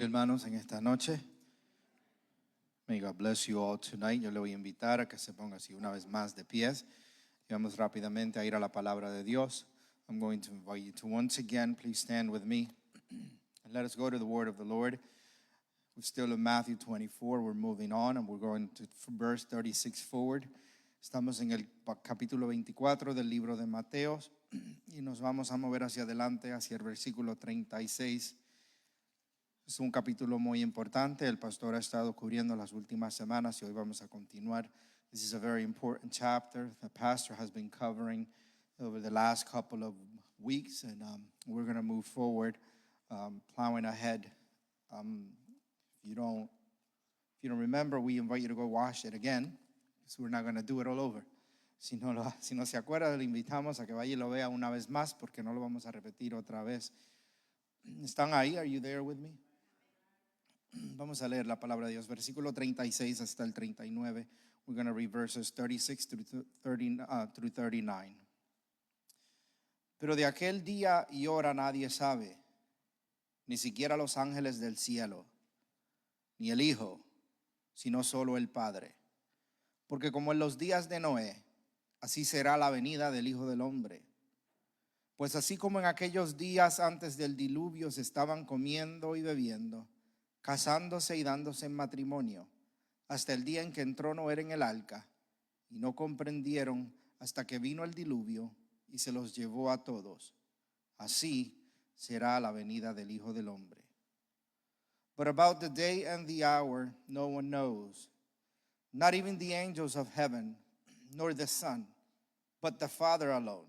Hermanos, en esta noche, may God bless you all tonight. Yo le voy a invitar a que se ponga así una vez más de pies y vamos rápidamente a ir a la palabra de Dios. I'm going to invite you to once again, please stand with me and let us go to the word of the Lord. We're still in Matthew 24. We're moving on and we're going to verse 36 forward. Estamos en el capítulo 24 del libro de Mateos y nos vamos a mover hacia adelante, hacia el versículo 36. Es un capítulo muy importante. El pastor ha estado cubriendo las últimas semanas y hoy vamos a continuar. This is a very important chapter. The pastor has been covering over the last couple of weeks, and we're going to move forward, plowing ahead. If you don't remember, we invite you to go watch it again, because we're not going to do it all over. Si no se acuerda, le invitamos a que vaya y lo vea una vez más, porque no lo vamos a repetir otra vez. ¿Están ahí? Are you there with me? Vamos a leer la palabra de Dios, versículo 36 hasta el 39. We're going to read verses 36 through 39. Pero de aquel día y hora nadie sabe, ni siquiera los ángeles del cielo, ni el Hijo, sino solo el Padre. Porque como en los días de Noé, así será la venida del Hijo del Hombre. Pues así como en aquellos días antes del diluvio se estaban comiendo y bebiendo, casándose y dándose en matrimonio, hasta el día en que entró Noé en el arca, y no comprendieron hasta que vino el diluvio y se los llevó a todos. Así será la venida del Hijo del Hombre. But about the day and the hour no one knows, not even the angels of heaven, nor the Son, but the Father alone.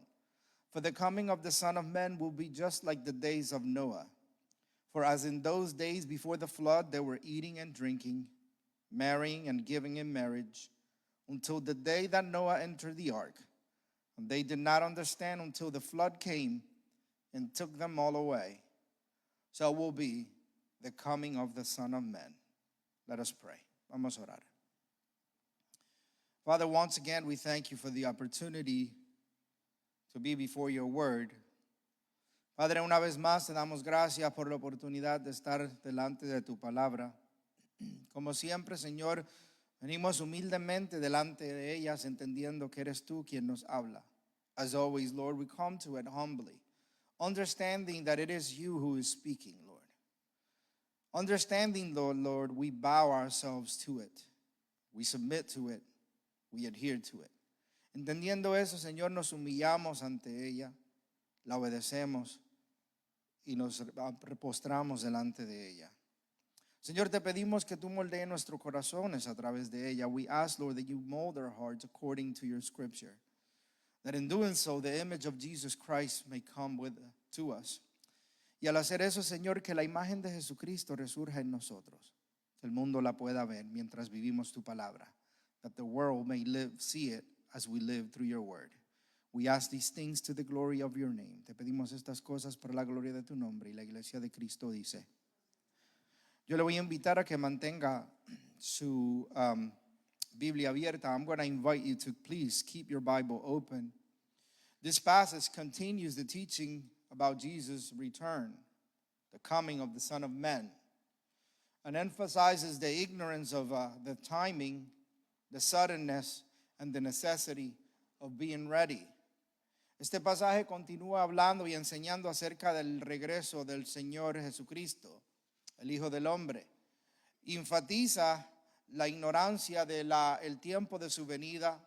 For the coming of the Son of Man will be just like the days of Noah. For as in those days before the flood, they were eating and drinking, marrying and giving in marriage, until the day that Noah entered the ark. And they did not understand until the flood came and took them all away. So will be the coming of the Son of Man. Let us pray. Vamos a orar. Father, once again, we thank you for the opportunity to be before your word. Padre, una vez más te damos gracias por la oportunidad de estar delante de tu palabra. Como siempre, Señor, venimos humildemente delante de ellas, entendiendo que eres tú quien nos habla. As always, Lord, we come to it humbly, understanding that it is you who is speaking, Lord. Understanding, Lord, we bow ourselves to it. We submit to it. We adhere to it. Entendiendo eso, Señor, nos humillamos ante ella, la obedecemos y nos repostramos delante de ella. Señor, te pedimos que tú moldees nuestros corazones a través de ella. We ask, Lord, that you mold our hearts according to your scripture, that in doing so, the image of Jesus Christ may come to us. Y al hacer eso, Señor, que la imagen de Jesucristo resurja en nosotros, que el mundo la pueda ver mientras vivimos tu palabra, that the world may see it as we live through your word. We ask these things to the glory of your name. Te pedimos estas cosas para la gloria de tu nombre. Y la iglesia de Cristo dice. Yo le voy a invitar a que mantenga su Biblia abierta. I'm going to invite you to please keep your Bible open. This passage continues the teaching about Jesus' return, the coming of the Son of Man, and emphasizes the ignorance of the timing, the suddenness, and the necessity of being ready. Este pasaje continúa hablando y enseñando acerca del regreso del Señor Jesucristo, el Hijo del Hombre. Enfatiza la ignorancia del tiempo de su venida,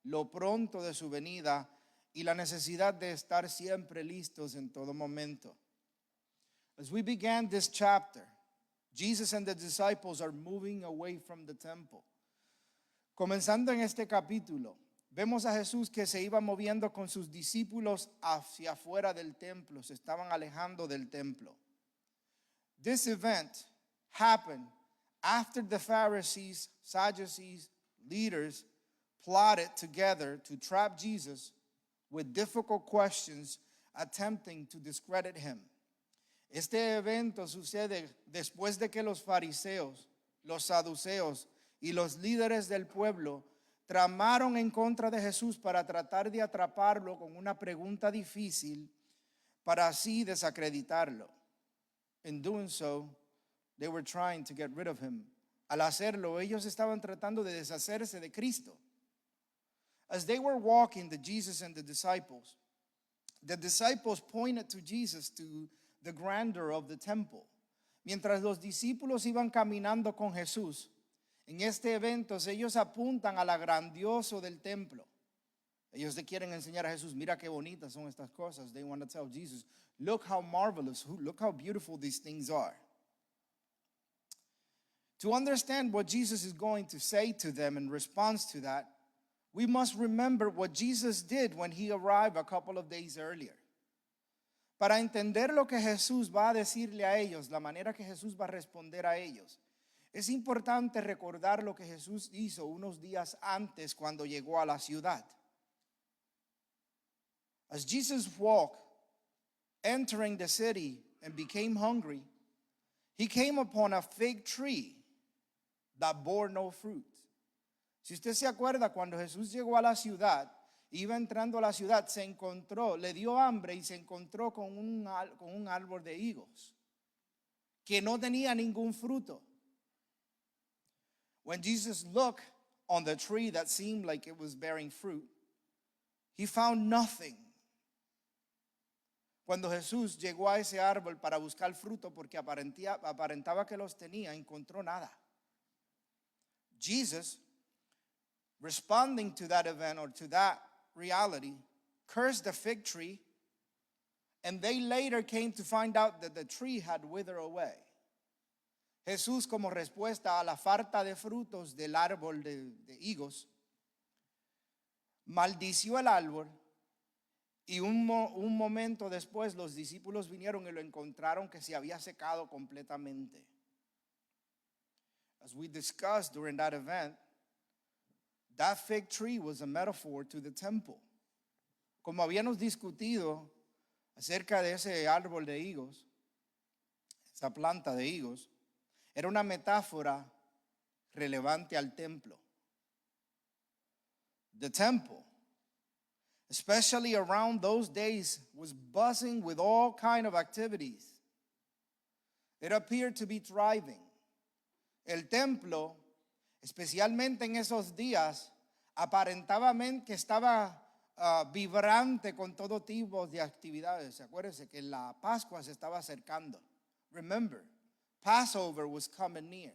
lo pronto de su venida y la necesidad de estar siempre listos en todo momento. As we began this chapter, Jesus and the disciples are moving away from the temple. Comenzando en este capítulo, vemos a Jesús que se iba moviendo con sus discípulos hacia afuera del templo, se estaban alejando del templo. This event happened after the Pharisees, Sadducees, leaders plotted together to trap Jesus with difficult questions, attempting to discredit him. Este evento sucede después de que los fariseos, los saduceos y los líderes del pueblo tramaron en contra de Jesús para tratar de atraparlo con una pregunta difícil para así desacreditarlo. In doing so, they were trying to get rid of him. Al hacerlo, ellos estaban tratando de deshacerse de Cristo. As they were walking, Jesus and the disciples pointed to Jesus to the grandeur of the temple. Mientras los discípulos iban caminando con Jesús, en este evento ellos apuntan a la grandioso del templo. Ellos le quieren enseñar a Jesús, mira qué bonitas son estas cosas. They want to tell Jesus, look how marvelous, look how beautiful these things are. To understand what Jesus is going to say to them in response to that, we must remember what Jesus did when he arrived a couple of days earlier. Para entender lo que Jesús va a decirle a ellos, la manera que Jesús va a responder a ellos, es importante recordar lo que Jesús hizo unos días antes cuando llegó a la ciudad. As Jesus walked, entering the city and became hungry, he came upon a fig tree that bore no fruit. Si usted se acuerda, cuando Jesús llegó a la ciudad, iba entrando a la ciudad, se encontró, le dio hambre y se encontró con un árbol de higos que no tenía ningún fruto. When Jesus looked on the tree that seemed like it was bearing fruit, he found nothing. Cuando Jesús llegó a ese árbol para buscar fruto porque aparentaba que los tenía, encontró nada. Jesus, responding to that event or to that reality, cursed the fig tree, and they later came to find out that the tree had withered away. Jesús, como respuesta a la falta de frutos del árbol de higos, maldició el árbol, y un momento después los discípulos vinieron y lo encontraron que se había secado completamente. As we discussed during that event, that fig tree was a metaphor to the temple. Como habíamos discutido acerca de ese árbol de higos, esa planta de higos, era una metáfora relevante al templo. The temple, especially around those days, was buzzing with all kind of activities. It appeared to be thriving. El templo, especialmente en esos días, aparentaba que estaba vibrante con todo tipo de actividades. Acuérdense que la Pascua se estaba acercando. Remember, Passover was coming near.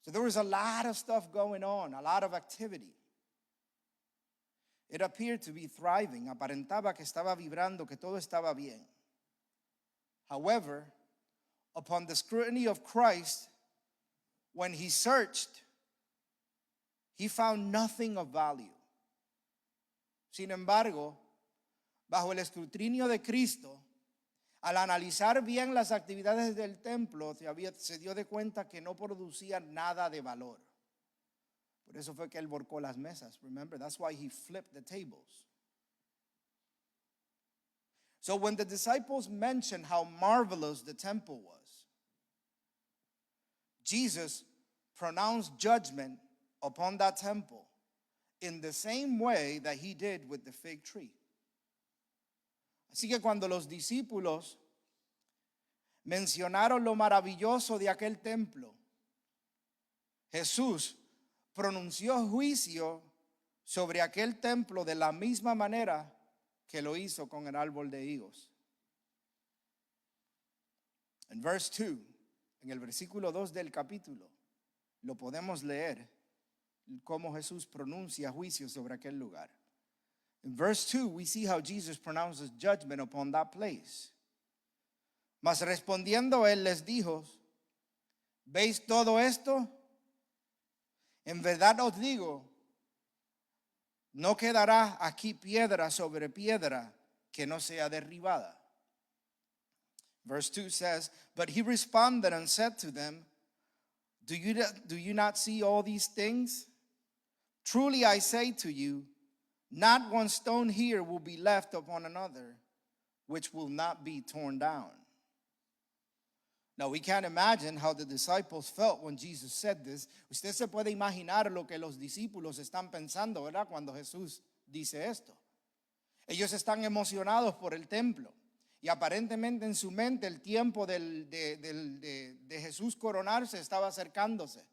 So there was a lot of stuff going on, a lot of activity. It appeared to be thriving. Aparentaba que estaba vibrando, que todo estaba bien. However, upon the scrutiny of Christ, when he searched, he found nothing of value. Sin embargo, bajo el escrutinio de Cristo, al analizar bien las actividades del templo, se dio de cuenta que no producían nada de valor. Por eso fue que él volcó las mesas. Remember, that's why he flipped the tables. So when the disciples mentioned how marvelous the temple was, Jesus pronounced judgment upon that temple in the same way that he did with the fig tree. Así que cuando los discípulos mencionaron lo maravilloso de aquel templo, Jesús pronunció juicio sobre aquel templo de la misma manera que lo hizo con el árbol de higos. En verse 2, en el versículo 2 del capítulo, lo podemos leer cómo Jesús pronuncia juicio sobre aquel lugar. In verse 2, we see how Jesus pronounces judgment upon that place. Mas respondiendo él les dijo, ¿veis todo esto? En verdad os digo, no quedará aquí piedra sobre piedra que no sea derribada. Verse 2 says, but he responded and said to them, do you not see all these things? Truly I say to you, not one stone here will be left upon another, which will not be torn down. Now we can't imagine how the disciples felt when Jesus said this. Usted se puede imaginar lo que los discípulos están pensando, ¿verdad? Cuando Jesús dice esto. Ellos están emocionados por el templo. Y aparentemente en su mente el tiempo de Jesús coronarse estaba acercándose.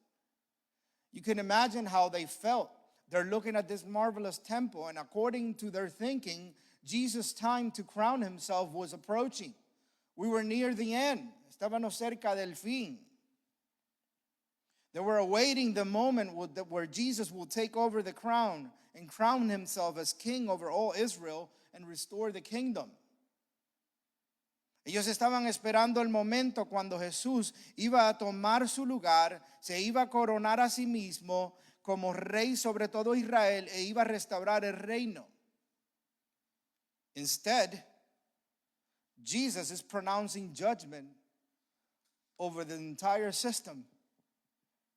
You can imagine how they felt. They're looking at this marvelous temple, and according to their thinking, Jesus' time to crown himself was approaching. We were near the end. Estábamos cerca del fin. They were awaiting the moment where Jesus will take over the crown and crown himself as king over all Israel and restore the kingdom. Ellos estaban esperando el momento cuando Jesús iba a tomar su lugar, se iba a coronar a sí mismo como rey sobre todo Israel e iba a restaurar el reino. Instead, Jesus is pronouncing judgment over the entire system.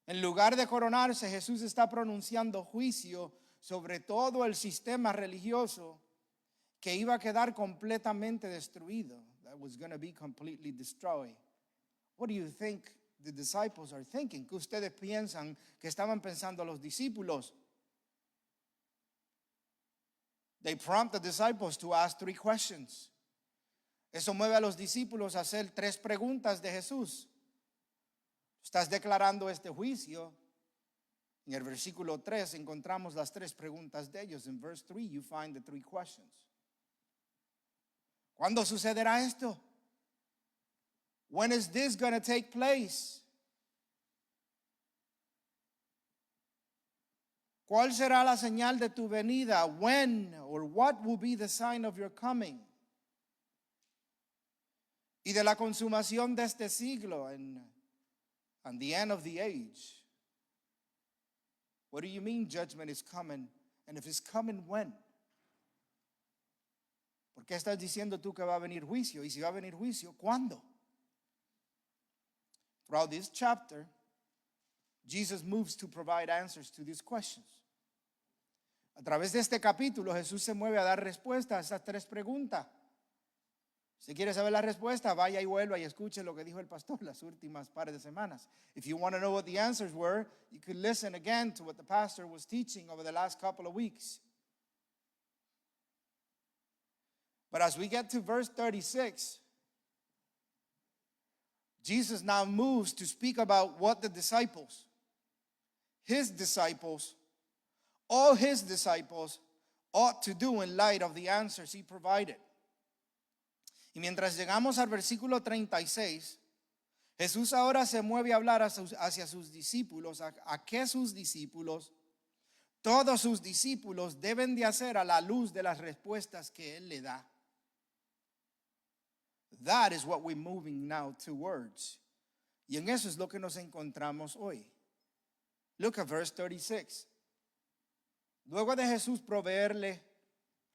En lugar de coronarse, Jesús está pronunciando juicio sobre todo el sistema religioso que iba a quedar completamente destruido. That was going to be completely destroyed. What do you think the disciples are thinking? ¿Qué ustedes piensan que estaban pensando los discípulos? They prompt the disciples to ask 3 questions. Eso mueve a los discípulos a hacer 3 preguntas de Jesús. Estás declarando este juicio. En el versículo 3 encontramos las 3 preguntas de ellos. In verse 3 you find the 3 questions. ¿Cuándo sucederá esto? When is this going to take place? ¿Cuál será la señal de tu venida? When or what will be the sign of your coming? Y de la consumación de este siglo and the end of the age. What do you mean judgment is coming? And if it's coming, when? ¿Por qué estás diciendo tú que va a venir juicio? Y si va a venir juicio, ¿cuándo? Throughout this chapter, Jesus moves to provide answers to these questions. A través de este capítulo, Jesús se mueve a dar respuesta a esas 3 preguntas. Si quiere saber la respuesta, vaya y vuelva y escuche lo que dijo el pastor las últimas par de semanas. If you want to know what the answers were, you could listen again to what the pastor was teaching over the last couple of weeks. But as we get to verse 36, Jesus now moves to speak about what the disciples, his disciples, all his disciples ought to do in light of the answers he provided. Y mientras llegamos al versículo 36, Jesús ahora se mueve a hablar hacia sus discípulos, a qué sus discípulos, todos sus discípulos deben de hacer a la luz de las respuestas que él le da. That is what we're moving now towards. Y en eso es lo que nos encontramos hoy. Look at verse 36. Luego de Jesús proveerle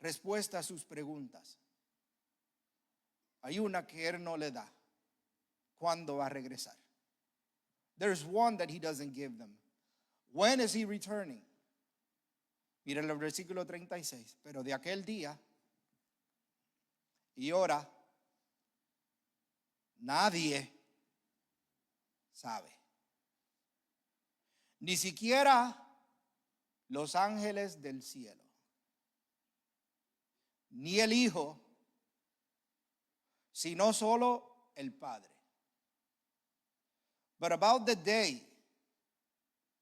respuesta a sus preguntas, hay una que él no le da. ¿Cuándo va a regresar? There's one that he doesn't give them. When is he returning? Miren el versículo 36. Pero de aquel día y hora nadie sabe. Ni siquiera los ángeles del cielo, ni el Hijo, sino solo el Padre. But about the day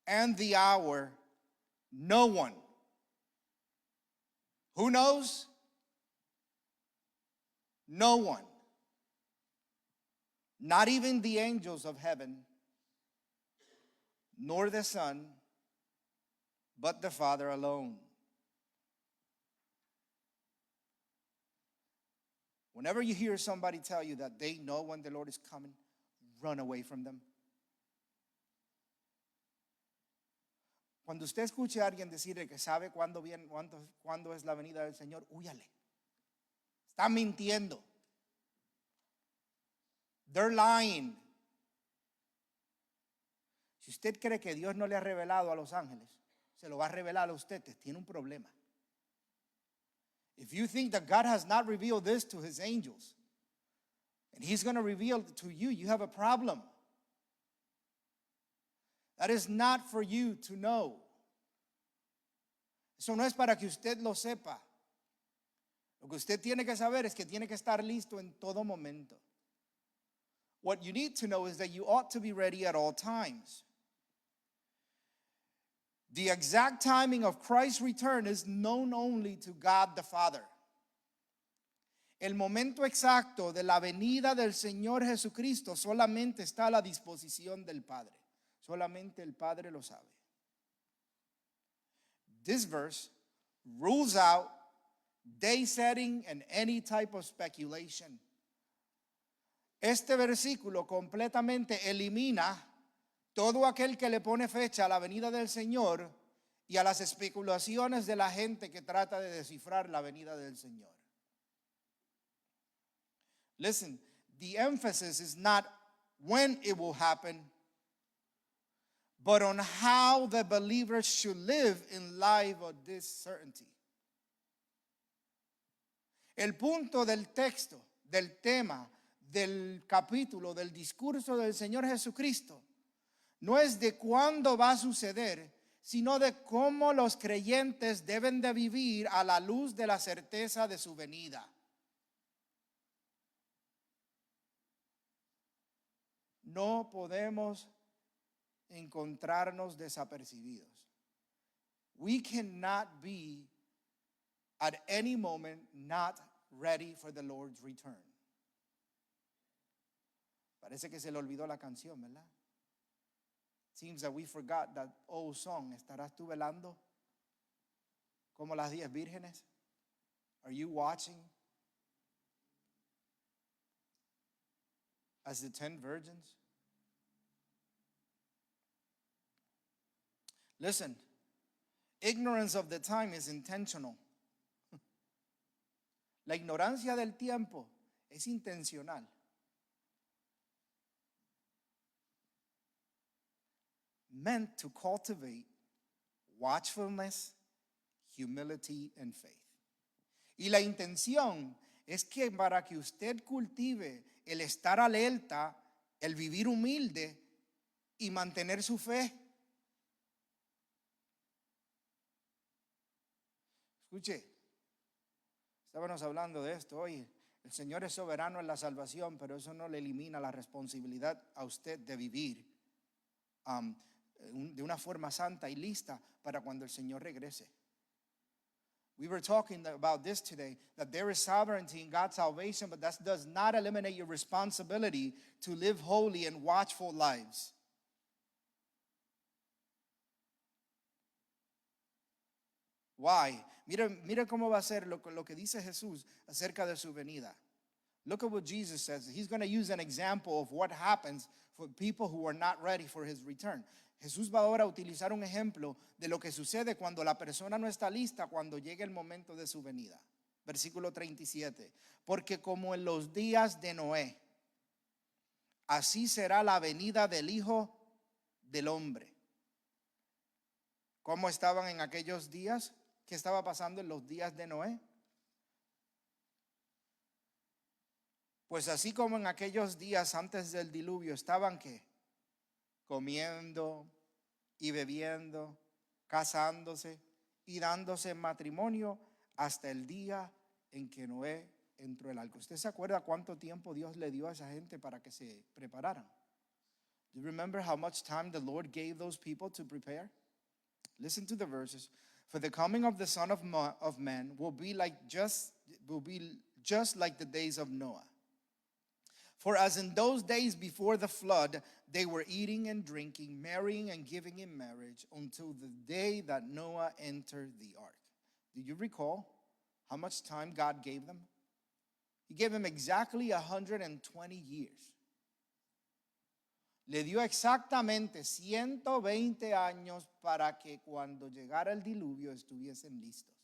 and the hour, no one. Who knows? No one. Not even the angels of heaven, nor the Son, but the Father alone. Whenever you hear somebody tell you that they know when the Lord is coming, run away from them. Cuando usted escuche a alguien decirle que sabe cuándo es la venida del Señor, húyale. Está mintiendo. They're lying. Si usted cree que Dios no le ha revelado a los ángeles, se lo va a revelar a usted, tiene un problema. If you think that God has not revealed this to his angels, and he's going to reveal it to you, you have a problem. That is not for you to know. Eso no es para que usted lo sepa. Lo que usted tiene que saber es que tiene que estar listo en todo momento. What you need to know is that you ought to be ready at all times. The exact timing of Christ's return is known only to God the Father. El momento exacto de la venida del Señor Jesucristo solamente está a la disposición del Padre. Solamente el Padre lo sabe. This verse rules out day setting and any type of speculation. Este versículo completamente elimina todo aquel que le pone fecha a la venida del Señor y a las especulaciones de la gente que trata de descifrar la venida del Señor. Listen, the emphasis is not when it will happen, but on how the believers should live in light of this certainty. El punto del texto, del tema, del capítulo, del discurso del Señor Jesucristo, no es de cuándo va a suceder, sino de cómo los creyentes deben de vivir a la luz de la certeza de su venida. No podemos encontrarnos desapercibidos. We cannot be at any moment not ready for the Lord's return. Parece que se le olvidó la canción, ¿verdad? Seems that we forgot that old song. ¿Estarás tú velando como las 10 vírgenes? Are you watching as the 10 virgins? Listen, ignorance of the time is intentional. La ignorancia del tiempo es intencional. Meant to cultivate watchfulness, humility, and faith. Y la intención es que para que usted cultive el estar alerta, el vivir humilde y mantener su fe. Escuche, estábamos hablando de esto hoy. El Señor es soberano en la salvación, pero eso no le elimina la responsabilidad a usted de vivir de una forma santa y lista para cuando el Señor regrese. We were talking about this today, that there is sovereignty in God's salvation, but that does not eliminate your responsibility to live holy and watchful lives. Why? Mira cómo va a ser lo que dice Jesús acerca de su venida. Look at what Jesus says. He's going to use an example of what happens for people who are not ready for his return. Jesús va ahora a utilizar un ejemplo de lo que sucede cuando la persona no está lista cuando llegue el momento de su venida. Versículo 37. Porque como en los días de Noé, así será la venida del Hijo del Hombre. ¿Cómo estaban en aquellos días? ¿Qué estaba pasando en los días de Noé? Pues así como en aquellos días antes del diluvio estaban ¿qué? Comiendo y bebiendo, casándose y dándose en matrimonio hasta el día en que Noé entró el arca. ¿Usted se acuerda cuánto tiempo Dios le dio a esa gente para que se prepararan? Do you remember how much time the Lord gave those people to prepare? Listen to the verses. For the coming of the Son of Man will be just like the days of Noah. For as in those days before the flood, they were eating and drinking, marrying and giving in marriage until the day that Noah entered the ark. Do you recall how much time God gave them? He gave them exactly 120 years. Le dio exactamente 120 años para que cuando llegara el diluvio estuviesen listos.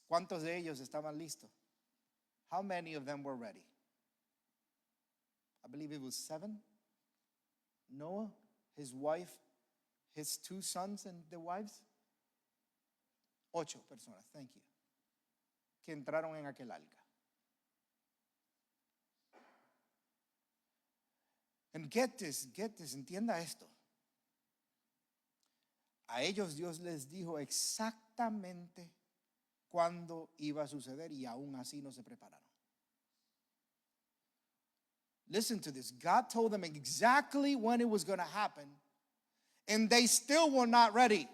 ¿Cuántos de ellos estaban listos? How many of them were ready? I believe it was 7. Noah, his wife, his 2 sons and the wives. 8 personas, thank you, que entraron en aquel arca. And get this, entienda esto. A ellos Dios les dijo exactamente cuándo iba a suceder y aún así no se prepararon. Listen to this. God told them exactly when it was going to happen, and they still were not ready.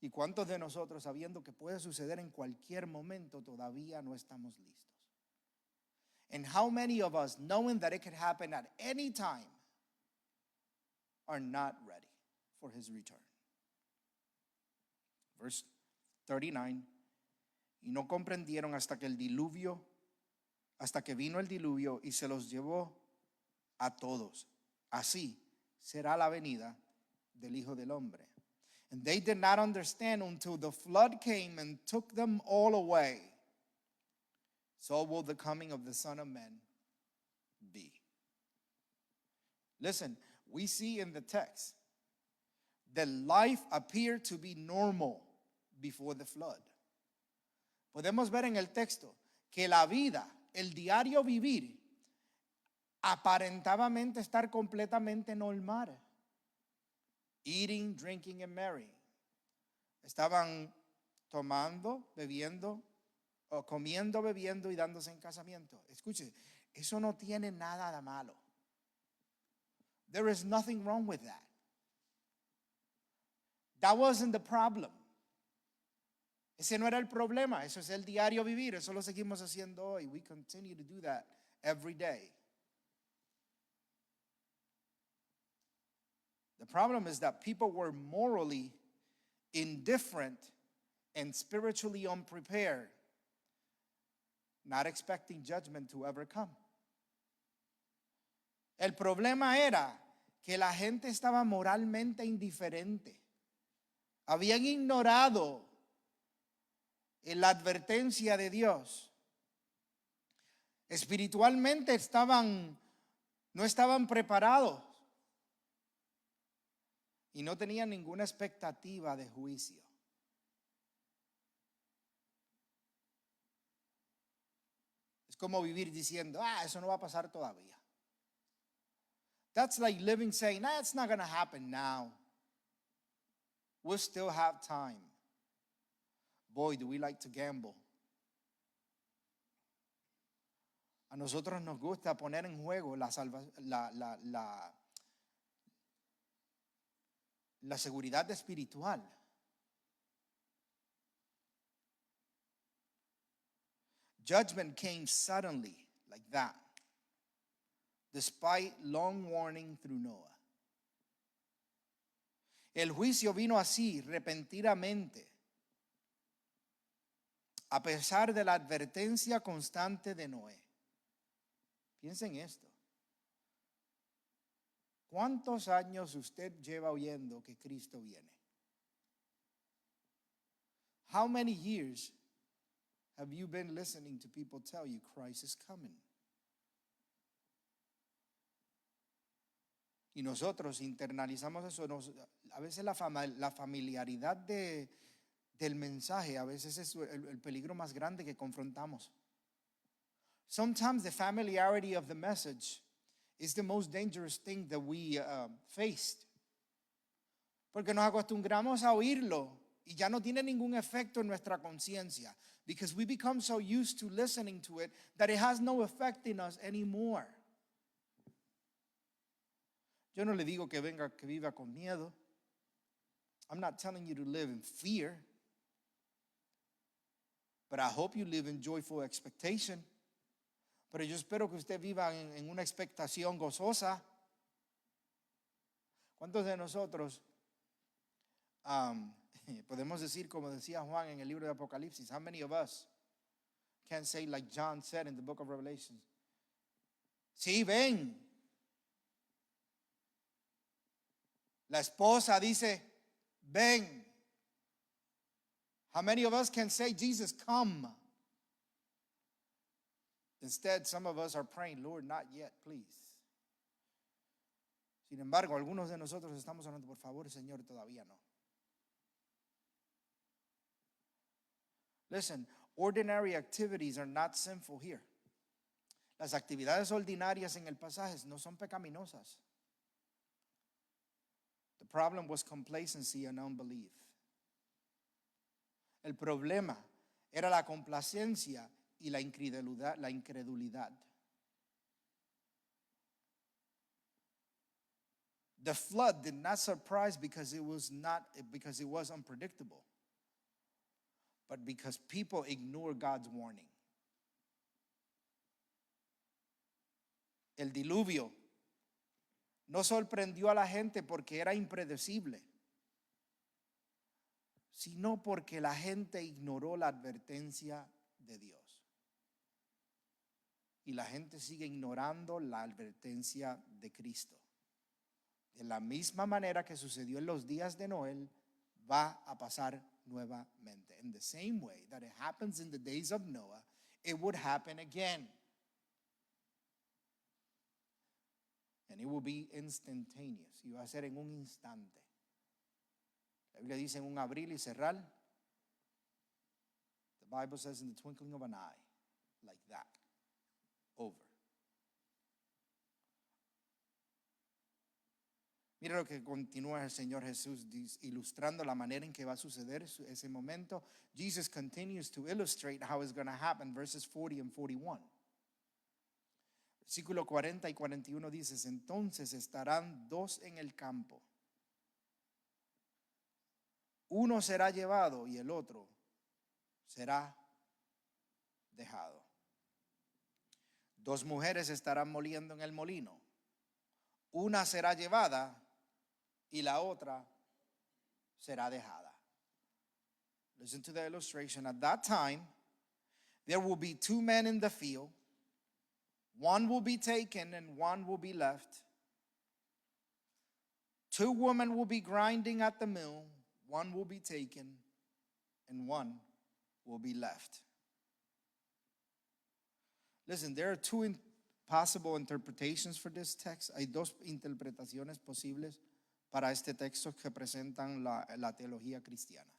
¿Y cuántos de nosotros, sabiendo que puede suceder en cualquier momento, todavía no estamos listos? And how many of us, knowing that it could happen at any time, are not ready for his return? Verse 39. Y no comprendieron hasta que vino el diluvio y se los llevó a todos. Así será la venida del Hijo del Hombre. And they did not understand until the flood came and took them all away. So will the coming of the Son of Man be. Listen, we see in the text that life appeared to be normal before the flood. Podemos ver en el texto que la vida, el diario vivir, aparentavamente estar completamente normal. Eating, drinking, and marrying. Estaban tomando, bebiendo, o comiendo, bebiendo y dándose en casamiento. Escuche, eso no tiene nada de malo. There is nothing wrong with that. That wasn't the problem. Ese no era el problema. Eso es el diario vivir. Eso lo seguimos haciendo hoy. We continue to do that every day. The problem is that people were morally indifferent and spiritually unprepared, not expecting judgment to ever come. El problema era que la gente estaba moralmente indiferente. Habían ignorado la advertencia de Dios. Espiritualmente no estaban preparados y no tenían ninguna expectativa de juicio. Es como vivir diciendo, eso no va a pasar todavía. That's like living saying, it's not going to happen now. We'll still have time. Boy, do we like to gamble. A nosotros nos gusta poner en juego la seguridad espiritual. Judgment came suddenly like that, despite long warning through Noah. El juicio vino así, repentinamente, a pesar de la advertencia constante de Noé. Piensen esto. ¿Cuántos años usted lleva oyendo que Cristo viene? How many years have you been listening to people tell you Christ is coming? Y nosotros internalizamos eso. A veces la familiaridad del mensaje, a veces es el peligro más grande que confrontamos. Sometimes the familiarity of the message is the most dangerous thing that we faced. Porque nos acostumbramos a oírlo y ya no tiene ningún efecto en nuestra conciencia. Because we become so used to listening to it that it has no effect in us anymore. Yo no le digo que viva con miedo. I'm not telling you to live in fear. But I hope you live in joyful expectation. Pero yo espero que usted viva en una expectación gozosa. ¿Cuántos de nosotros podemos decir, como decía Juan en el libro de Apocalipsis, how many of us can say like John said in the book of Revelation? Sí, ven. La esposa dice, ven. How many of us can say, Jesus, come? Instead, some of us are praying, Lord, not yet, please. Sin embargo, algunos de nosotros estamos orando, por favor, Señor, todavía no. Listen, ordinary activities are not sinful here. Las actividades ordinarias en el pasaje no son pecaminosas. The problem was complacency and unbelief. El problema era la complacencia y la incredulidad. The flood did not surprise because it was unpredictable, but because people ignore God's warning. El diluvio no sorprendió a la gente porque era impredecible, sino porque la gente ignoró la advertencia de Dios. Y la gente sigue ignorando la advertencia de Cristo. De la misma manera que sucedió en los días de Noé, va a pasar nuevamente. In the same way that it happens in the days of Noah, it would happen again. And it will be instantaneous. Y va a ser en un instante. La Biblia dice en un abrir y cerrar. The Bible says in the twinkling of an eye. Like that. Over. Mira lo que continúa el Señor Jesús ilustrando la manera en que va a suceder ese momento. Jesus continues to illustrate how it's going to happen, verses 40 and 41. Versículo 40 y 41 dice, entonces estarán dos en el campo. Uno será llevado y el otro será dejado. Dos mujeres estarán moliendo en el molino. Una será llevada y la otra será dejada. Listen to the illustration. At that time, there will be two men in the field. One will be taken and one will be left. Two women will be grinding at the mill. One will be taken and one will be left. Listen, there are two possible interpretations for this text. Hay dos interpretaciones posibles para este texto que presentan la teología cristiana,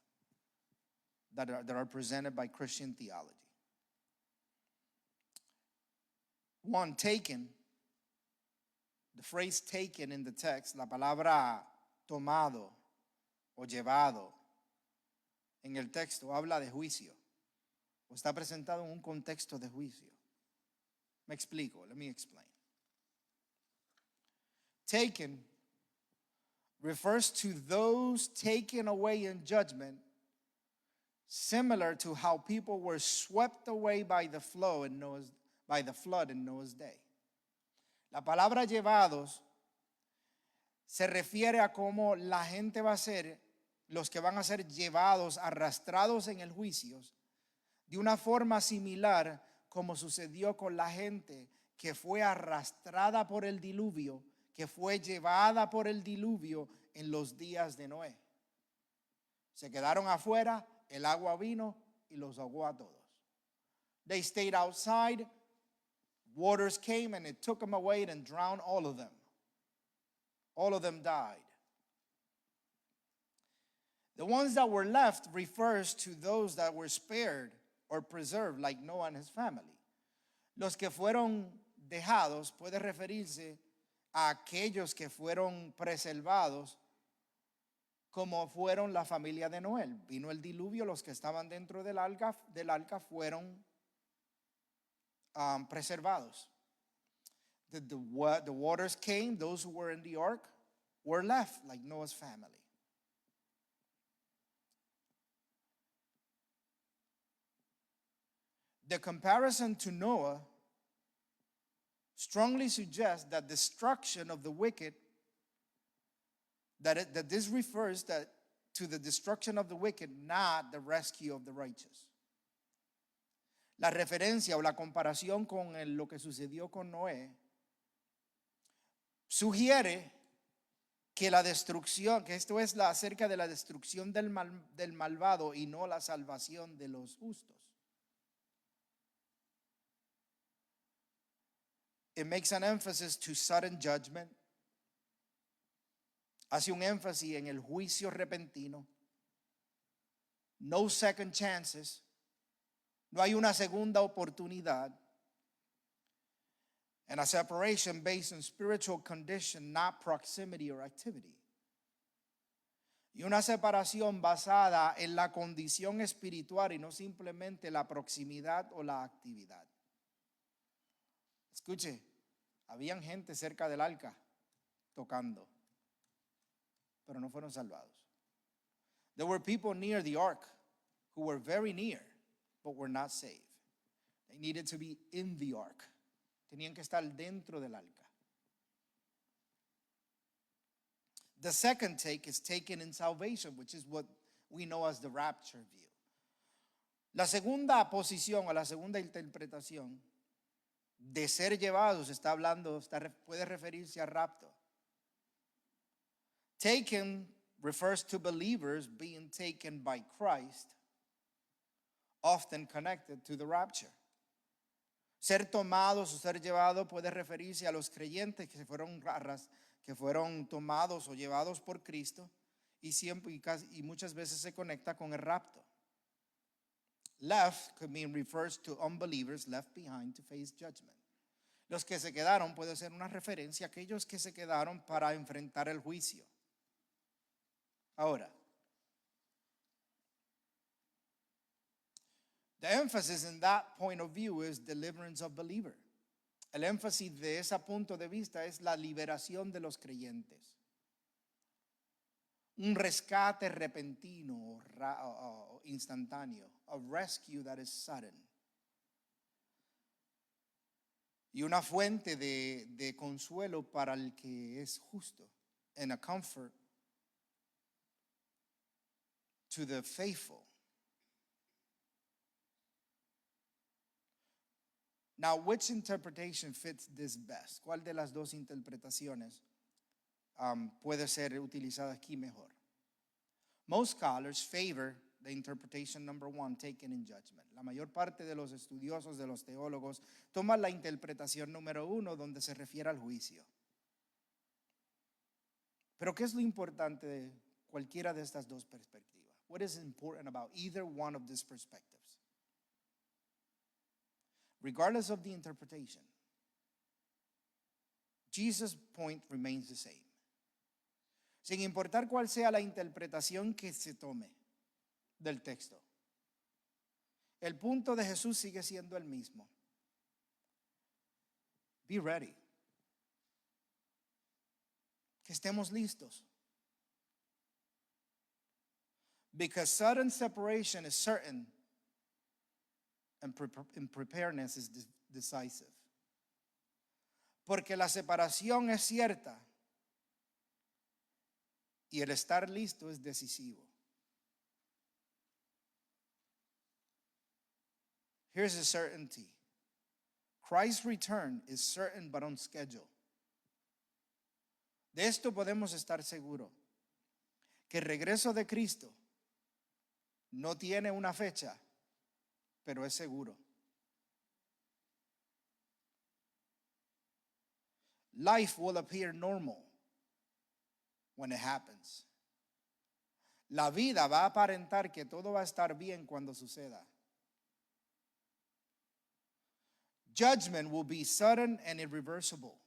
that are presented by Christian theology. One, taken. The phrase taken in the text, la palabra tomado o llevado en el texto habla de juicio, o está presentado en un contexto de juicio. Me explico, let me explain. Taken refers to those taken away in judgment, similar to how people were swept away by the flood in Noah's day. La palabra llevados se refiere a cómo la gente va a ser, los que van a ser llevados, arrastrados en el juicio, de una forma similar como sucedió con la gente que fue arrastrada por el diluvio, que fue llevada por el diluvio en los días de Noé. Se quedaron afuera, el agua vino y los ahogó a todos. They stayed outside, waters came and it took them away and drowned all of them. All of them died. The ones that were left refers to those that were spared or preserved, like Noah and his family. Los que fueron dejados puede referirse a aquellos que fueron preservados, como fueron la familia de Noé. Vino el diluvio, los que estaban dentro del arca fueron preservados. The waters came, those who were in the ark were left, like Noah's family. The comparison to Noah strongly suggests that destruction of the wicked, that this refers to the destruction of the wicked, not the rescue of the righteous. La referencia o la comparación con lo que sucedió con Noé sugiere que la destrucción, que esto es acerca de la destrucción del malvado y no la salvación de los justos. It makes an emphasis to sudden judgment. Hace un énfasis en el juicio repentino. No second chances. No hay una segunda oportunidad. And a separation based on spiritual condition, not proximity or activity. Y una separación basada en la condición espiritual y no simplemente la proximidad o la actividad. Escuche, habían gente cerca del arca tocando, pero no fueron salvados. There were people near the ark who were very near, but were not saved. They needed to be in the ark. Tenían que estar dentro del arca. The second take is taken in salvation, which is what we know as the rapture view. La segunda posición o la segunda interpretación de ser llevados está hablando, puede referirse a rapto. Taken refers to believers being taken by Christ, often connected to the rapture. Ser tomados o ser llevados puede referirse a los creyentes que fueron tomados o llevados por Cristo y muchas veces se conecta con el rapto. Left could mean refers to unbelievers left behind to face judgment. Los que se quedaron puede ser una referencia a aquellos que se quedaron para enfrentar el juicio. Ahora, the emphasis in that point of view is deliverance of believer. El énfasis de ese punto de vista es la liberación de los creyentes. Un rescate repentino o instantáneo. A rescue that is sudden. Y una fuente de consuelo para el que es justo. And a comfort to the faithful. Now, which interpretation fits this best? ¿Cuál de las dos interpretaciones puede ser utilizada aquí mejor? Most scholars favor the interpretation number one, taken in judgment. La mayor parte de los estudiosos, de los teólogos, toman la interpretación número uno, donde se refiere al juicio. Pero ¿qué es lo importante de cualquiera de estas dos perspectivas? What is important about either one of these perspectives? Regardless of the interpretation, Jesus' point remains the same. Sin importar cuál sea la interpretación que se tome del texto, el punto de Jesús sigue siendo el mismo. Be ready. Que estemos listos. Because sudden separation is certain and preparedness is decisive. Porque la separación es cierta y el estar listo es decisivo. Here's a certainty. Christ's return is certain but on schedule. De esto podemos estar seguros, que el regreso de Cristo no tiene una fecha, pero es seguro. Life will appear normal when it happens. La vida va a aparentar que todo va a estar bien cuando suceda. Judgment will be sudden and irreversible.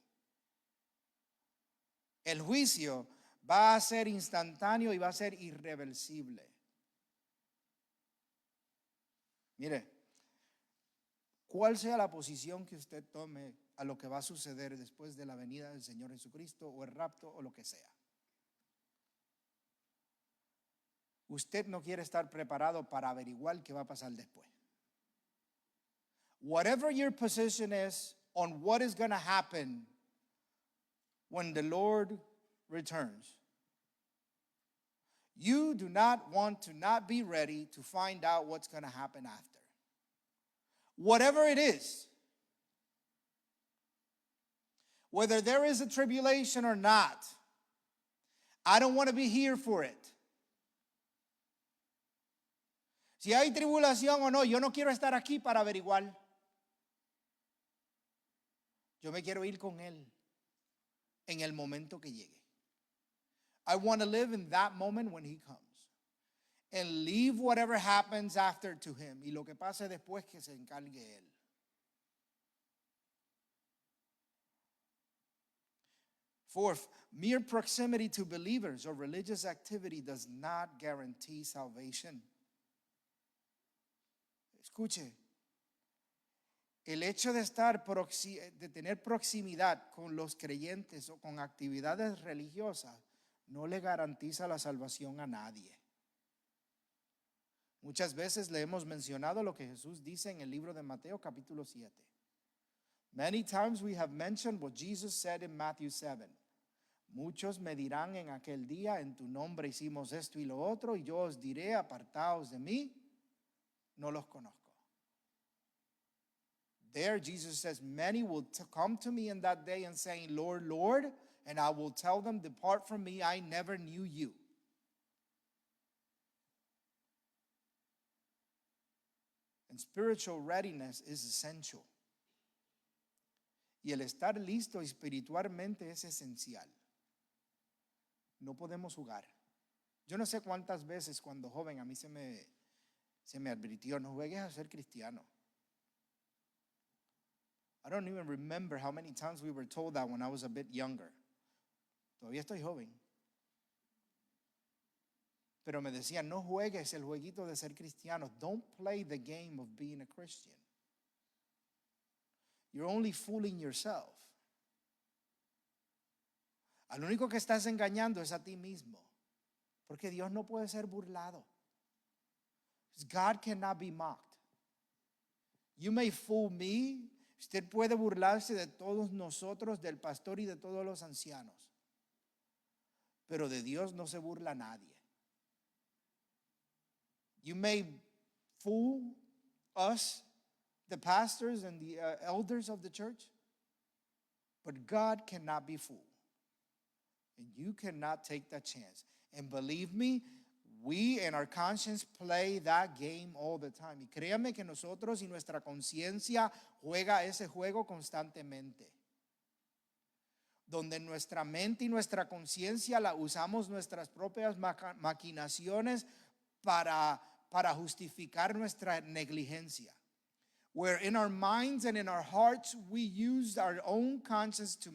El juicio va a ser instantáneo y va a ser irreversible. Mire, cuál sea la posición que usted tome a lo que va a suceder después de la venida del Señor Jesucristo o el rapto o lo que sea. Usted no quiere estar preparado para averiguar qué va a pasar después. Whatever your position is on what is going to happen when the Lord returns, you do not want to not be ready to find out what's going to happen after. Whatever it is, whether there is a tribulation or not, I don't want to be here for it. Si hay tribulación o no, yo no quiero estar aquí para averiguar. Yo me quiero ir con Él en el momento que llegue. I want to live in that moment when He comes. And leave whatever happens after to Him. Y lo que pase después que se encargue Él. Fourth, mere proximity to believers or religious activity does not guarantee salvation. Escuche, el hecho de tener proximidad con los creyentes o con actividades religiosas no le garantiza la salvación a nadie. Muchas veces le hemos mencionado lo que Jesús dice en el libro de Mateo capítulo 7. Many times we have mentioned what Jesus said in Matthew 7. Muchos me dirán en aquel día, en tu nombre hicimos esto y lo otro, y yo os diré, apartaos de mí, no los conozco. There Jesus says, many will come to me in that day and saying, Lord, Lord, and I will tell them, depart from me, I never knew you. And spiritual readiness is essential. Y el estar listo espiritualmente es esencial. No podemos jugar. Yo no sé cuántas veces cuando joven a mí se me advirtió, no juegues a ser cristiano. I don't even remember how many times we were told that when I was a bit younger. Todavía estoy joven. Pero me decían, no juegues el jueguito de ser cristiano. Don't play the game of being a Christian. You're only fooling yourself. Al único que estás engañando es a ti mismo. Porque Dios no puede ser burlado. God cannot be mocked. You may fool me. Usted puede burlarse de todos nosotros, del pastor y de todos los ancianos. Pero de Dios no se burla nadie. You may fool us, the pastors and the elders of the church, but God cannot be fooled. And you cannot take that chance. And believe me, we and our conscience play that game all the time. Y créame que nosotros y nuestra conciencia juega ese juego constantemente. Donde nuestra mente y nuestra conciencia la usamos nuestras propias maquinaciones para justificar nuestra negligencia. Where in our minds and in our hearts we use our own conscience to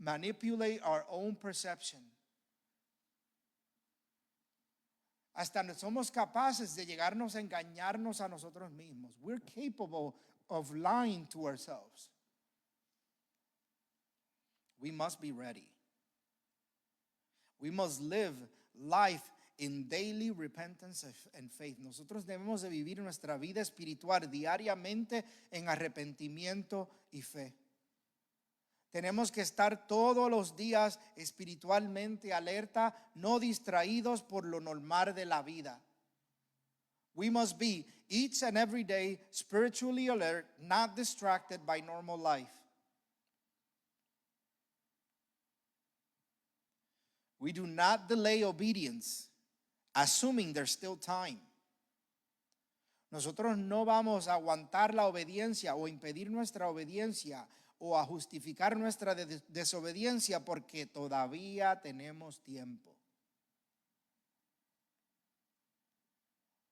manipulate our own perception. Hasta somos capaces de llegarnos a engañarnos a nosotros mismos. We're capable of lying to ourselves. We must be ready. We must live life in daily repentance and faith. Nosotros debemos de vivir nuestra vida espiritual diariamente en arrepentimiento y fe. Tenemos que estar todos los días espiritualmente alerta, no distraídos por lo normal de la vida. We must be each and every day spiritually alert, not distracted by normal life. We do not delay obedience, assuming there's still time. Nosotros no vamos a aguantar la obediencia o impedir nuestra obediencia o a justificar nuestra desobediencia porque todavía tenemos tiempo.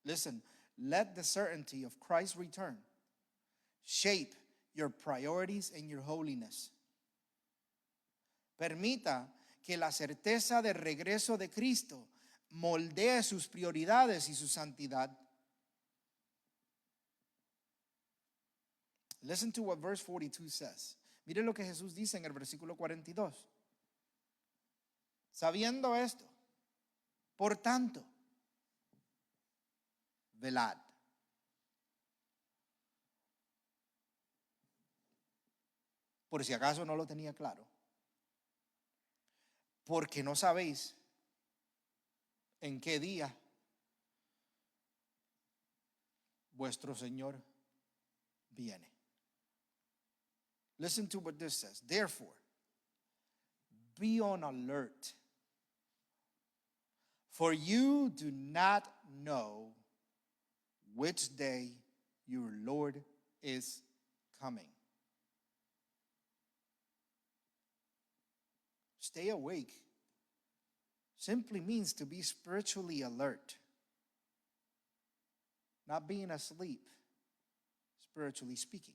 Listen, let the certainty of Christ's return shape your priorities and your holiness. Permita que la certeza del regreso de Cristo moldee sus prioridades y su santidad. Listen to what verse 42 says. Mire lo que Jesús dice en el versículo 42. Sabiendo esto, por tanto, velad. Por si acaso no lo tenía claro. Porque no sabéis en qué día vuestro Señor viene. Listen to what this says. Therefore, be on alert, for you do not know which day your Lord is coming. Stay awake simply means to be spiritually alert, not being asleep, spiritually speaking.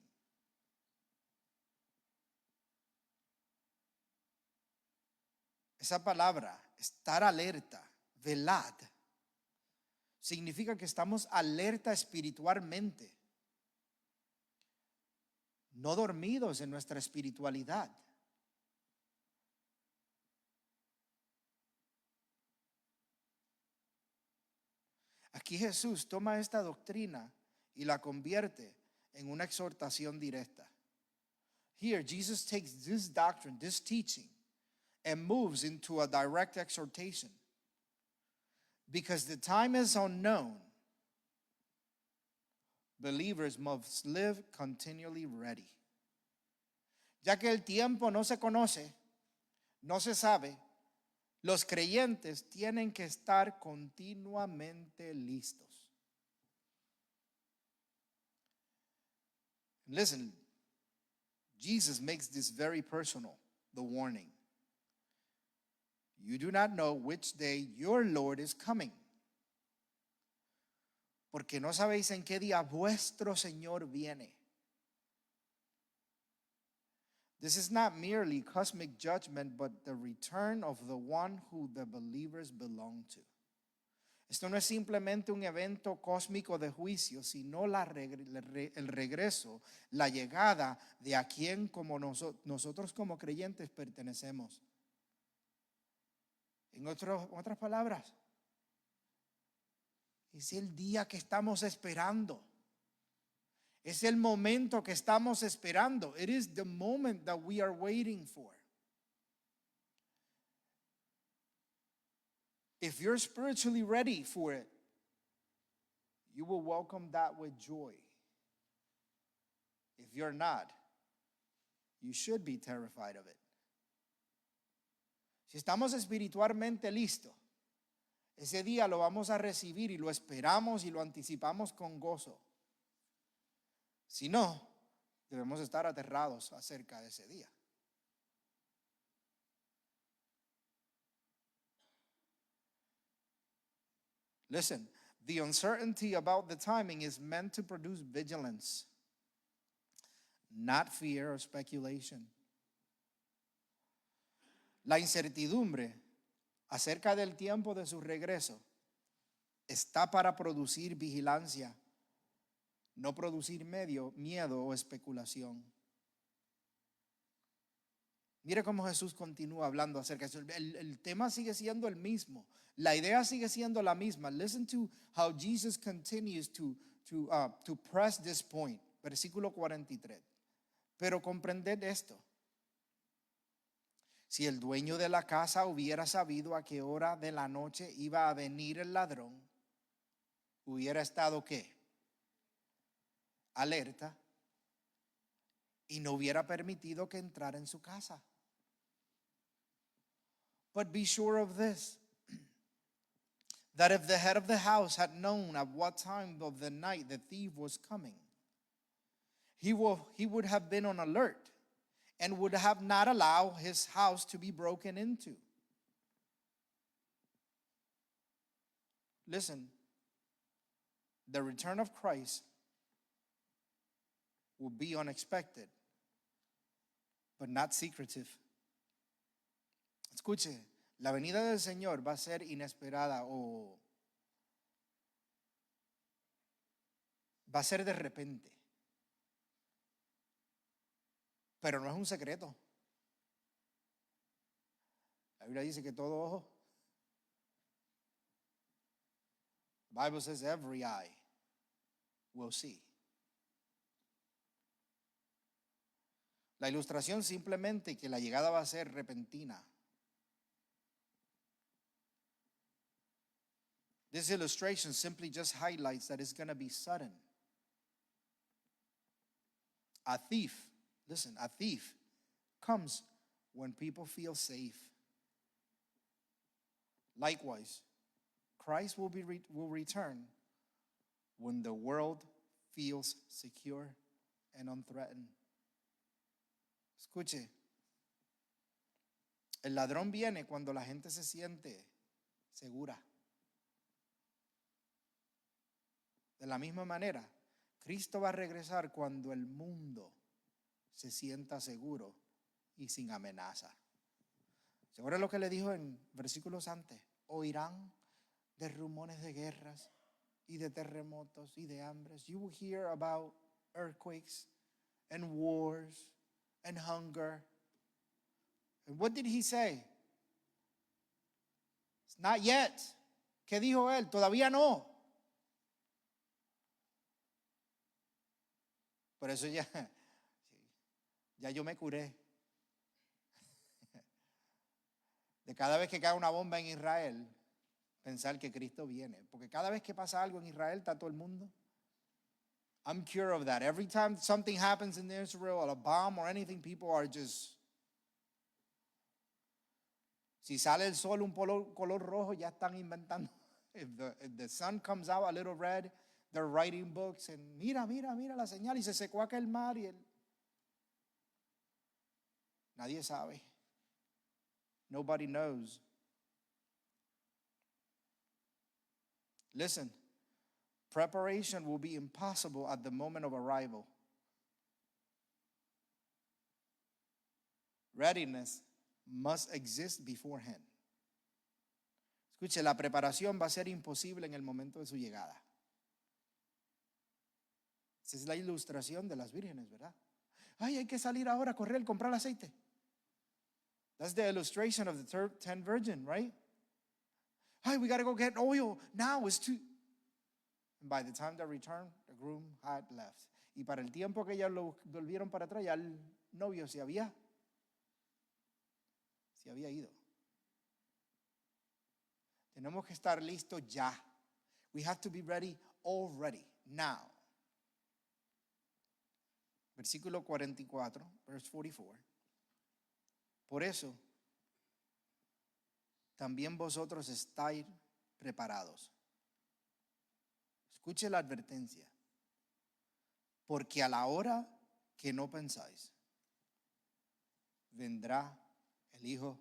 Esa palabra, estar alerta, velad, significa que estamos alerta espiritualmente, no dormidos en nuestra espiritualidad. Aquí Jesús toma esta doctrina y la convierte en una exhortación directa. Here, Jesus takes this doctrine, this teaching, and moves into a direct exhortation. Because the time is unknown, believers must live continually ready. Ya que el tiempo no se conoce, no se sabe, los creyentes tienen que estar continuamente listos. Listen, Jesus makes this very personal, the warning. You do not know which day your Lord is coming. Porque no sabéis en qué día vuestro Señor viene. This is not merely cosmic judgment, but the return of the one who the believers belong to. Esto no es simplemente un evento cósmico de juicio, sino el regreso, la llegada de a quien como nosotros como creyentes pertenecemos. En otras palabras, es el día que estamos esperando. Es el momento que estamos esperando. It is the moment that we are waiting for. If you're spiritually ready for it, you will welcome that with joy. If you're not, you should be terrified of it. Si estamos espiritualmente listos, ese día lo vamos a recibir y lo esperamos y lo anticipamos con gozo. Si no, debemos estar aterrados acerca de ese día. Listen, the uncertainty about the timing is meant to produce vigilance, not fear or speculation. La incertidumbre acerca del tiempo de su regreso está para producir vigilancia, no producir miedo o especulación. Mire cómo Jesús continúa hablando acerca de eso. El tema sigue siendo el mismo. La idea sigue siendo la misma. Listen to how Jesus continues to press this point. Versículo 43. Pero comprended esto. Si el dueño de la casa hubiera sabido a qué hora de la noche iba a venir el ladrón, hubiera estado ¿qué? Alerta y no hubiera permitido que entrara en su casa. But be sure of this, that if the head of the house had known at what time of the night the thief was coming, he would have been on alert and would have not allowed his house to be broken into. Listen, the return of Christ will be unexpected, but not secretive. Escuche, la venida del Señor va a ser inesperada o va a ser de repente. Pero no es un secreto. La Biblia dice que todo ojo. The Bible says every eye will see. La ilustración simplemente que la llegada va a ser repentina. This illustration simply just highlights that it's going to be sudden. A thief, listen, a thief comes when people feel safe. Likewise, Christ will return when the world feels secure and unthreatened. Escuche, el ladrón viene cuando la gente se siente segura. De la misma manera, Cristo va a regresar cuando el mundo se sienta seguro y sin amenaza. Ahora lo que le dijo en versículos antes, oirán de rumores de guerras y de terremotos y de hambres. You will hear about earthquakes and wars and hunger. And what did he say? It's not yet. ¿Qué dijo él? Todavía no. Por eso ya yo me curé. De cada vez que cae una bomba en Israel, pensar que Cristo viene. Porque cada vez que pasa algo en Israel, está todo el mundo. I'm cured of that. Every time something happens in Israel, or a bomb or anything, people are just... Si sale el sol un color rojo, ya están inventando. If the sun comes out a little red, they're writing books. And mira la señal. Y se secó aquel mar y nadie sabe. Nobody knows. Listen, preparation will be impossible at the moment of arrival. Readiness must exist beforehand. Escuche, la preparación va a ser imposible en el momento de su llegada. Esa es la ilustración de las vírgenes, ¿verdad? Ay, hay que salir ahora, correr, comprar aceite. That's the illustration of the 10 virgin, right? Hey, we got to go get oil. Now it's too... And by the time they returned, the groom had left. Y para el tiempo que ellos lo volvieron para atrás, ya el novio se había ido. Tenemos que estar listos ya. We have to be ready already, now. Versículo 44, verse 44. Por eso, también vosotros estáis preparados. Escuche la advertencia. Porque a la hora que no pensáis, vendrá el Hijo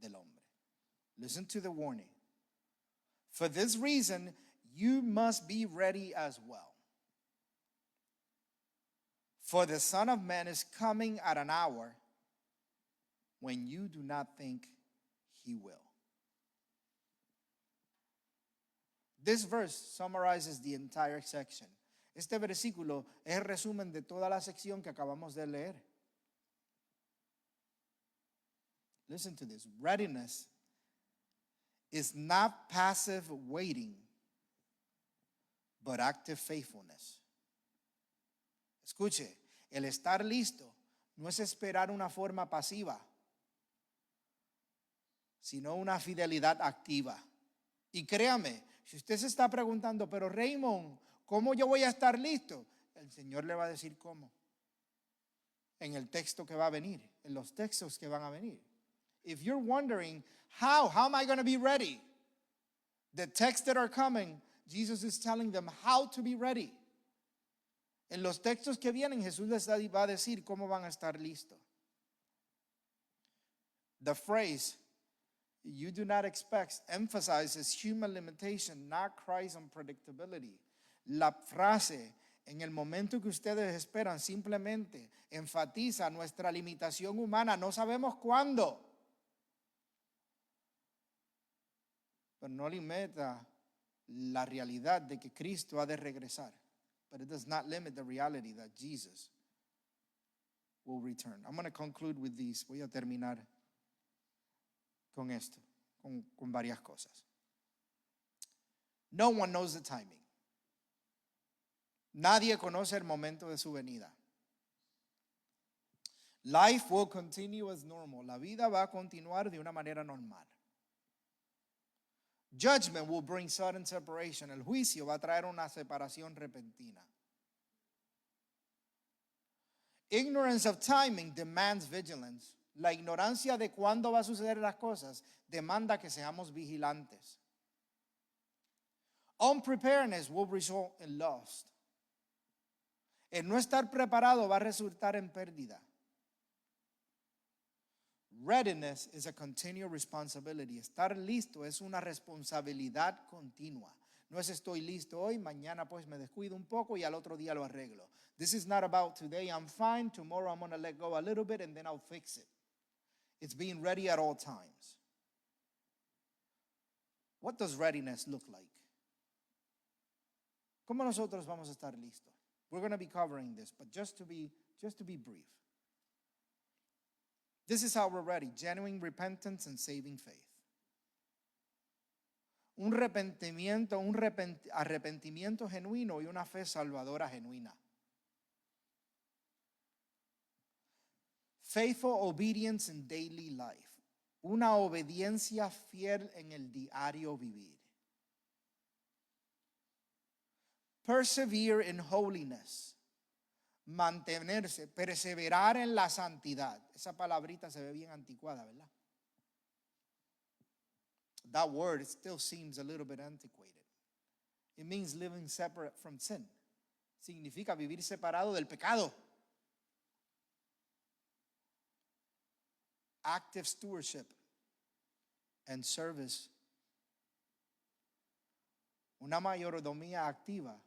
del Hombre. Listen to the warning. For this reason, you must be ready as well. For the Son of Man is coming at an hour when you do not think he will. This verse summarizes the entire section. Este versículo es el resumen de toda la sección que acabamos de leer. Listen to this. Readiness is not passive waiting, but active faithfulness. Escuche, el estar listo no es esperar una forma pasiva, sino una fidelidad activa. Y créame, si usted se está preguntando, pero Raymond, ¿cómo yo voy a estar listo? El Señor le va a decir cómo. En el texto que va a venir, en los textos que van a venir. If you're wondering, how am I going to be ready? The texts that are coming, Jesus is telling them how to be ready. En los textos que vienen, Jesús les va a decir cómo van a estar listos. The phrase, you do not expect, emphasizes human limitation, not Christ's unpredictability. La frase, en el momento que ustedes esperan, simplemente enfatiza nuestra limitación humana. No sabemos cuándo. Pero no limita la realidad de que Cristo ha de regresar. But it does not limit the reality that Jesus will return. I'm going to conclude with this. Voy a terminar con esto, con varias cosas. No one knows the timing. Nadie conoce el momento de su venida. Life will continue as normal. La vida va a continuar de una manera normal. Judgment will bring sudden separation. El juicio va a traer una separación repentina. Ignorance of timing demands vigilance. La ignorancia de cuándo va a suceder las cosas demanda que seamos vigilantes. Unpreparedness will result in loss. El no estar preparado va a resultar en pérdida. Readiness is a continual responsibility. Estar listo es una responsabilidad continua. No es estoy listo hoy, mañana pues me descuido un poco y al otro día lo arreglo. This is not about today I'm fine, tomorrow I'm going to let go a little bit and then I'll fix it. It's being ready at all times. What does readiness look like? ¿Cómo nosotros vamos a estar listos? We're going to be covering this, but just to be brief. This is how we're ready: genuine repentance and saving faith. Un arrepentimiento genuino y una fe salvadora genuina. Faithful obedience in daily life. Una obediencia fiel en el diario vivir. Persevere in holiness. Mantenerse, perseverar en la santidad. Esa palabrita se ve bien anticuada, ¿verdad? That word still seems a little bit antiquated. It means living separate from sin. Significa vivir separado del pecado. Active stewardship and service. Una mayordomía activa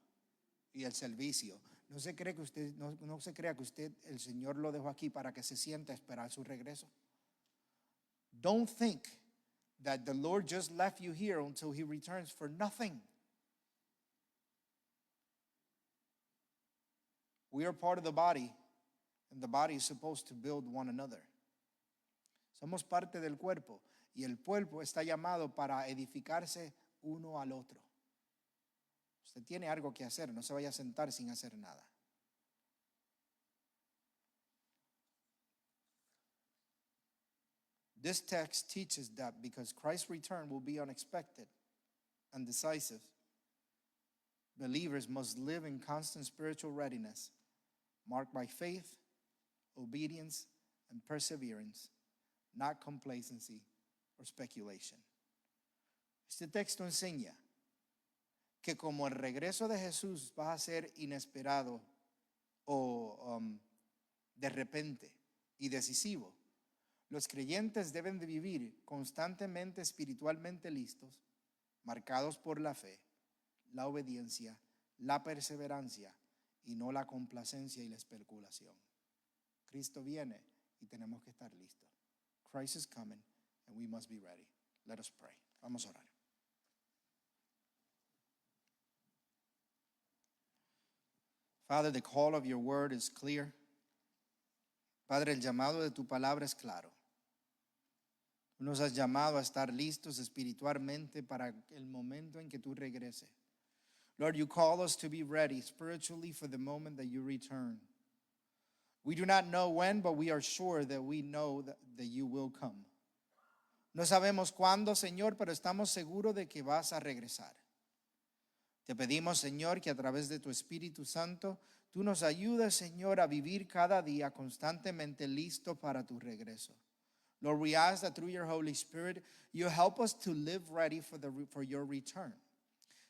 y el servicio. No se crea que usted, el Señor lo dejó aquí para que se sienta a esperar su regreso. Don't think that the Lord just left you here until He returns for nothing. We are part of the body, and the body is supposed to build one another. Somos parte del cuerpo, y el cuerpo está llamado para edificarse uno al otro. Usted tiene algo que hacer, no se vaya a sentar sin hacer nada. This text teaches that because Christ's return will be unexpected and decisive, believers must live in constant spiritual readiness, marked by faith, obedience, and perseverance, not complacency or speculation. Este texto enseña que como el regreso de Jesús va a ser inesperado o de repente y decisivo, los creyentes deben de vivir constantemente espiritualmente listos, marcados por la fe, la obediencia, la perseverancia y no la complacencia y la especulación. Cristo viene y tenemos que estar listos. Christ is coming and we must be ready. Let us pray. Vamos a orar. Father, the call of your word is clear. Padre, el llamado de tu palabra es claro. Tú nos has llamado a estar listos espiritualmente para el momento en que tú regreses. Lord, you call us to be ready spiritually for the moment that you return. We do not know when, but we are sure that we know that you will come. No sabemos cuándo, Señor, pero estamos seguros de que vas a regresar. Te pedimos, Señor, que a través de tu Espíritu Santo, tú nos ayudes, Señor, a vivir cada día constantemente listo para tu regreso. Lord, we ask that through your Holy Spirit, you help us to live ready for your return.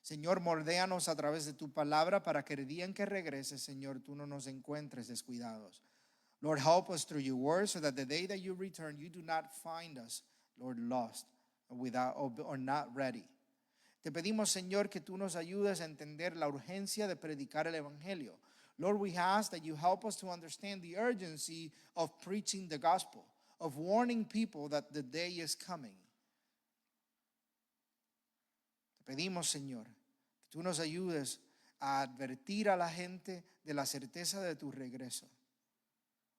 Señor, moldéanos a través de tu palabra para que el día en que regreses, Señor, tú no nos encuentres descuidados. Lord, help us through your word so that the day that you return, you do not find us, Lord, lost or not ready. Te pedimos, Señor, que tú nos ayudes a entender la urgencia de predicar el Evangelio. Lord, we ask that you help us to understand the urgency of preaching the gospel, of warning people that the day is coming. Te pedimos, Señor, que tú nos ayudes a advertir a la gente de la certeza de tu regreso.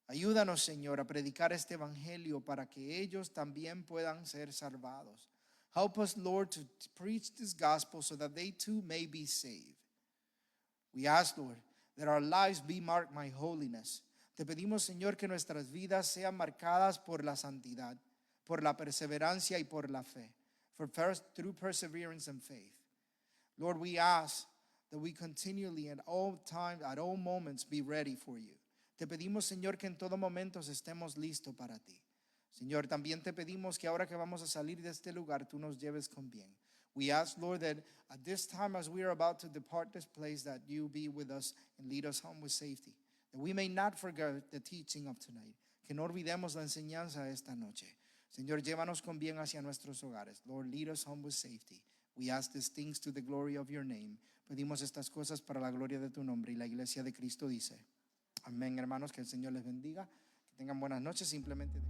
Ayúdanos, Señor, a predicar este evangelio para que ellos también puedan ser salvados. Help us, Lord, to preach this gospel so that they too may be saved. We ask, Lord, that our lives be marked by holiness. Te pedimos, Señor, que nuestras vidas sean marcadas por la santidad, por la perseverancia y por la fe, through perseverance and faith. Lord, we ask that we continually at all times, at all moments, be ready for you. Te pedimos, Señor, que en todo momento estemos listos para ti. Señor, también te pedimos que ahora que vamos a salir de este lugar, tú nos lleves con bien. We ask, Lord, that at this time as we are about to depart this place, that you be with us and lead us home with safety. That we may not forget the teaching of tonight. Que no olvidemos la enseñanza de esta noche. Señor, llévanos con bien hacia nuestros hogares. Lord, lead us home with safety. We ask these things to the glory of your name. Pedimos estas cosas para la gloria de tu nombre. Y la iglesia de Cristo dice, amén, hermanos, que el Señor les bendiga. Que tengan buenas noches. Simplemente